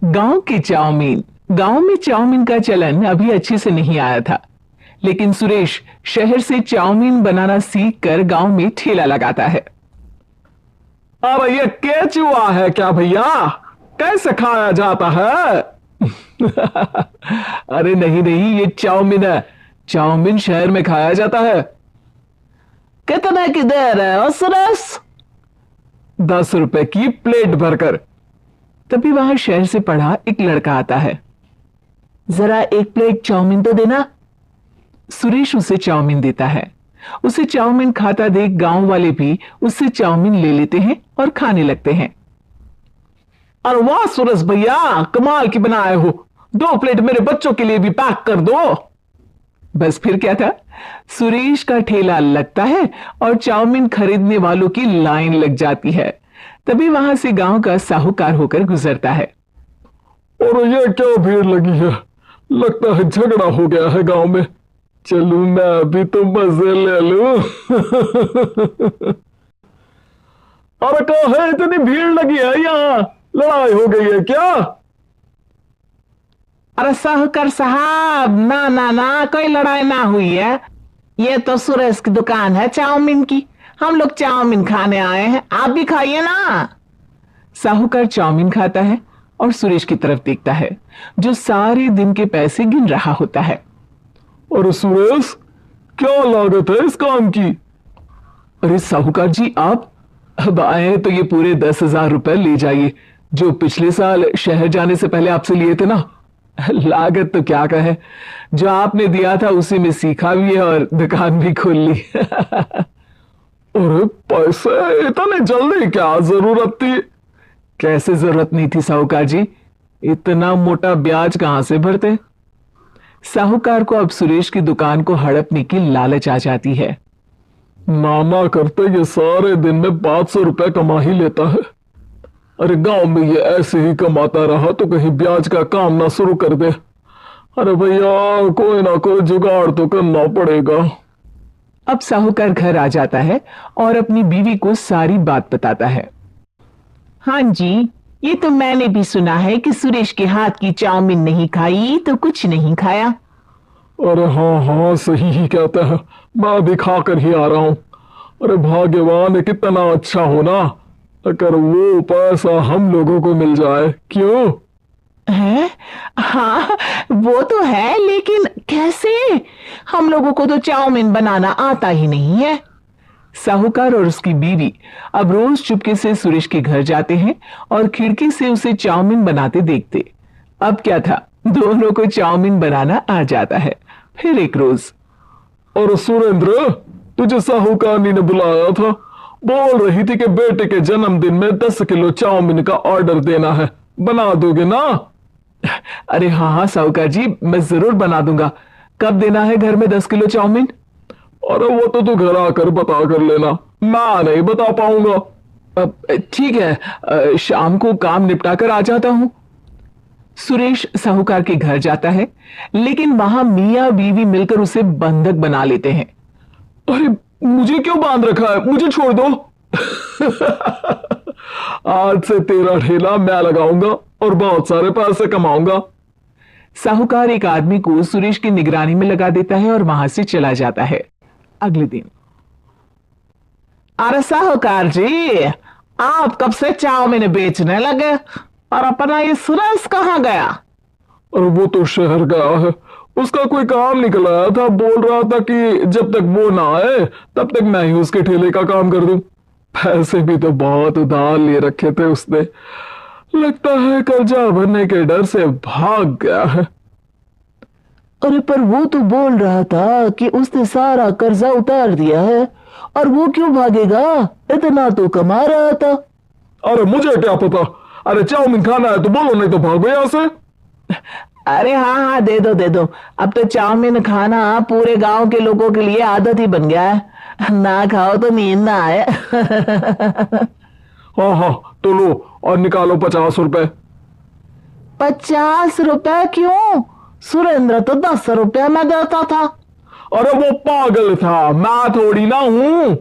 गांव की चाउमीन। गांव में चाउमीन का चलन अभी अच्छे से नहीं आया था, लेकिन सुरेश शहर से चाउमीन बनाना सीख कर गांव में ठेला लगाता है। अरे ये केचुआ है क्या भैया? कैसे खाया जाता है? अरे नहीं नहीं, ये चाउमीन है। चाउमीन शहर में खाया जाता है। कितने की दे रहे हो सुरेश? 10 रुपए की प्लेट भरकर। तभी वहां शहर से पढ़ा एक लड़का आता है। जरा एक प्लेट चाउमीन तो देना। सुरेश उसे चाउमीन देता है। उसे चाउमीन खाता देख गांव वाले भी उससे चाउमीन ले लेते हैं और खाने लगते हैं। अरे वाह सुरेश भैया, कमाल की बनाए हो। 2 प्लेट मेरे बच्चों के लिए भी पैक कर दो। बस फिर क्या था, सुरेश का ठेला लगता है और चाउमीन खरीदने वालों की लाइन लग जाती है। तभी वहां से गांव का साहूकार होकर गुजरता है। और ये क्या भीड़ लगी है? लगता है झगड़ा हो गया है गांव में। चलू मैं अभी तो मजे ले लूं। अरे क्या है, इतनी भीड़ लगी है यहाँ? लड़ाई हो गई है क्या? अरे साहूकार साहब, ना ना ना, कोई लड़ाई ना हुई है। ये तो सुरेश की दुकान है चाउमीन की। हम लोग चाउमीन खाने आए हैं, आप भी खाइए ना। साहूकार चाउमीन खाता है और सुरेश की तरफ देखता है, जो सारे दिन के पैसे गिन रहा होता है। और सुरेश, क्या लागत है इस काम की? अरे साहूकार जी, आप अब आए हैं तो ये पूरे 10,000 रुपए ले जाइए, जो पिछले साल शहर जाने से पहले आपसे लिए थे ना। लागत तो क्या कहे, जो आपने दिया था उसी में सीखा भी है और दुकान भी खोल ली। अरे पैसे इतने जल्दी क्या जरूरत थी? कैसे जरूरत नहीं थी साहूकार जी, इतना मोटा ब्याज कहां से भरते। साहूकार को अब सुरेश की दुकान को हड़पने की लालच आ जाती है। मामा करते ये सारे दिन में 500 रुपए कमा ही लेता है। अरे गांव में ये ऐसे ही कमाता रहा तो कहीं ब्याज का काम ना शुरू कर दे। अरे भैया, कोई ना कोई जुगाड़ तो करना पड़ेगा। अब साहूकार घर आ जाता है और अपनी बीवी को सारी बात बताता है। हाँ जी, ये तो मैंने भी सुना है कि सुरेश के हाथ की चाउमीन नहीं खाई तो कुछ नहीं खाया। अरे हाँ हाँ, सही ही कहता है। मैं भी खा कर ही आ रहा हूं। अरे भाग्यवान कितना अच्छा हो ना, अगर वो पैसा हम लोगों को मिल जाए। क्यों है? हाँ, वो तो है, लेकिन कैसे? हम लोगों को तो चाउमीन बनाना आता ही नहीं है। साहूकार और उसकी बीवी अब रोज चुपके से सुरेश के घर जाते हैं और खिड़की से उसे चाउमीन बनाते देखते। अब क्या था, दोनों को चाउमीन बनाना आ जाता है। फिर एक रोज, और सुरेंद्र, तुझे साहूकारनी ने बुलाया था। बोल रही थी कि बेटे के जन्मदिन में 10 किलो चाउमीन का ऑर्डर देना है। बना दोगे ना? अरे हाँ हाँ साहूकार जी, मैं जरूर बना दूंगा। कब देना है घर में 10 किलो चाउमीन? अरे वो तो तू घर आकर बता कर लेना, मैं नहीं बता पाऊंगा। ठीक है, शाम को काम निपटा कर आ जाता हूं। सुरेश साहूकार के घर जाता है, लेकिन वहां मियां बीवी मिलकर उसे बंधक बना लेते हैं। अरे मुझे क्यों बांध रखा है? मुझे छोड़ दो। आज से तेरा ठेला मैं लगाऊंगा और बहुत सारे पैसे कमाऊंगा। साहूकार एक आदमी को सुरेश की निगरानी में लगा देता है और वहां से चला जाता है। अगले दिन, अरे साहूकार जी, आप कब से चाउमीन बेचने लगे और अपना ये सुरेश कहाँ गया? और वो तो शहर गया है। उसका कोई काम निकल आया था। बोल रहा था कि जब तक वो ना आए तब तक मैं ही उसके ठेले का काम कर दूं। पैसे भी तो बहुत उधार ले रखे थे उसने। लगता है कर्जा भरने के डर से भाग गया है। अरे पर वो तो बोल रहा था कि उसने सारा कर्जा उतार दिया है, और वो क्यों भागेगा? इतना तो कमा रहा था। अरे मुझे क्या पता। अरे चाउमीन खाना है तो बोलो, नहीं तो भागो यहां से। अरे हाँ हाँ, दे दो दे दो। अब तो चाउमीन खाना पूरे गांव के लोगों के लिए आदत ही बन गया है। ना खाओ तो नींद ना आए। हाँ हाँ, तो लो और निकालो 50 रुपए। 50 रुपए क्यों? सुरेंद्र तो 10 रुपया में देता था। अरे वो पागल था, मैं थोड़ी ना हूं।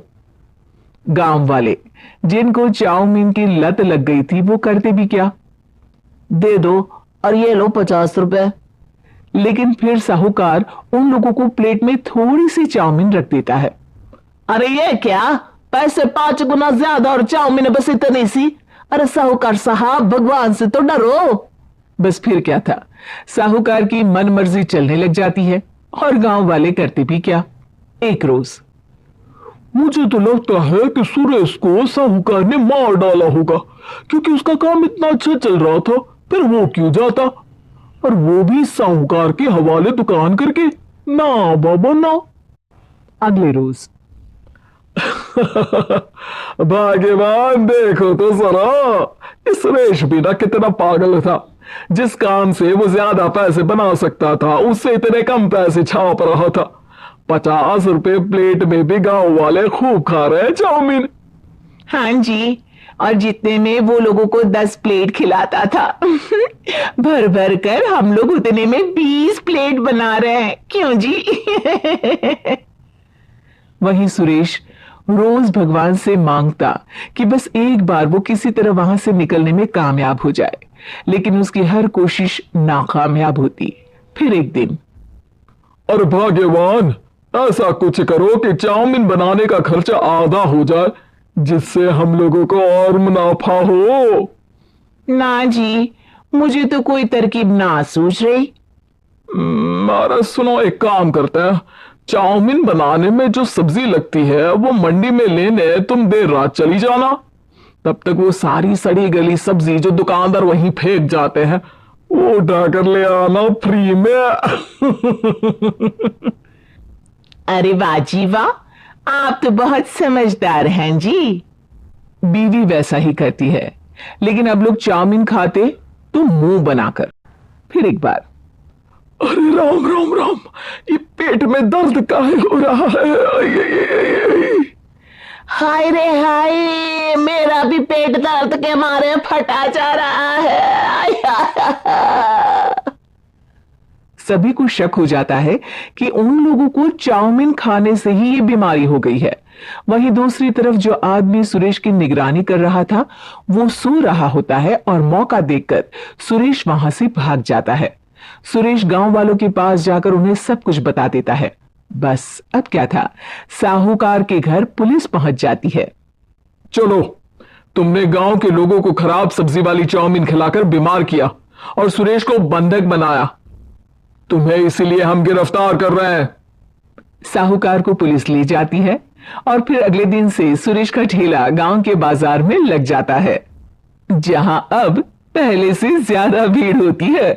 गांव वाले जिनको चाउमीन की लत लग गई थी, वो करते भी क्या, दे दो और ये लो 50 रुपए। लेकिन फिर साहूकार उन लोगों को प्लेट में थोड़ी सी चाउमीन रख देता है। अरे ये क्या, पैसे 5 गुना ज्यादा और चाउमीन बस इतनी सी। अरे साहूकार साहब, भगवान से तो डरो। बस फिर क्या था, साहूकार की मन मर्जी चलने लग जाती है और गांव वाले करते भी क्या। एक रोज मुझे तो लगता है कि सुरेश को साहूकार ने मार डाला होगा, क्योंकि उसका काम इतना अच्छा चल रहा था, फिर वो क्यों जाता, और वो भी साहूकार के हवाले दुकान करके। ना बाबा ना। अगले रोज भाग्यवान, देखो तो जरा, इस सुरेश भी ना कितना पागल था। जिस काम से वो ज्यादा पैसे बना सकता था, उससे इतने कम पैसे छाप रहा था। 50 रुपए प्लेट में भी गांव वाले खूब खा रहे हैं चाउमीन। हाँ जी, और जितने में वो लोगों को 10 प्लेट खिलाता था। भर भर कर हम लोग उतने में 20 प्लेट बना रहे हैं, क्यों जी? वहीं सुरेश रोज भगवान से मांगता कि बस एक बार वो किसी तरह वहां से निकलने में कामयाब हो जाए, लेकिन उसकी हर कोशिश नाकामयाब होती। फिर एक दिन, और भाग्यवान, ऐसा कुछ करो कि चाउमीन बनाने का खर्चा आधा हो जाए, जिससे हम लोगों को और मुनाफा हो। ना जी, मुझे तो कोई तरकीब ना सूझ रही। अरे सुनो, एक काम करते हैं, चाउमीन बनाने में जो सब्जी लगती है वो मंडी में लेने तुम देर रात चली जाना। तब तक वो सारी सड़ी गली सब्जी जो दुकानदार वहीं फेंक जाते हैं, वो उठा कर ले आना फ्री में। अरे वाह जी वाह, आप तो बहुत समझदार हैं जी। बीवी वैसा ही करती है, लेकिन अब लोग चाउमीन खाते तो मुंह बनाकर। फिर एक बार, अरे राम राम राम, ये पेट में दर्द काहे हो रहा है? आई, आई, आई, आई। हाय रे हाय, मेरा भी पेट दर्द के मारे फटा जा रहा है। आय, आय, आय। सभी को शक हो जाता है कि उन लोगों को चाउमीन खाने से ही ये बीमारी हो गई है। वहीं दूसरी तरफ जो आदमी सुरेश की निगरानी कर रहा था, वो सो रहा होता है और मौका देखकर सुरेश वहां से भाग जाता है। सुरेश गांव वालों के पास जाकर उन्हें सब कुछ बता देता है। बस अब क्या था, साहूकार के घर पुलिस पहुंच जाती है। चलो, तुमने गांव के लोगों को खराब सब्जी वाली चाउमीन खिलाकर बीमार किया और सुरेश को बंधक बनाया। तुम्हें इसीलिए हम गिरफ्तार कर रहे हैं। साहूकार को पुलिस ले जाती है और फिर अगले दिन से सुरेश का ठेला गांव के बाजार में लग जाता है, जहां अब पहले से ज्यादा भीड़ होती है।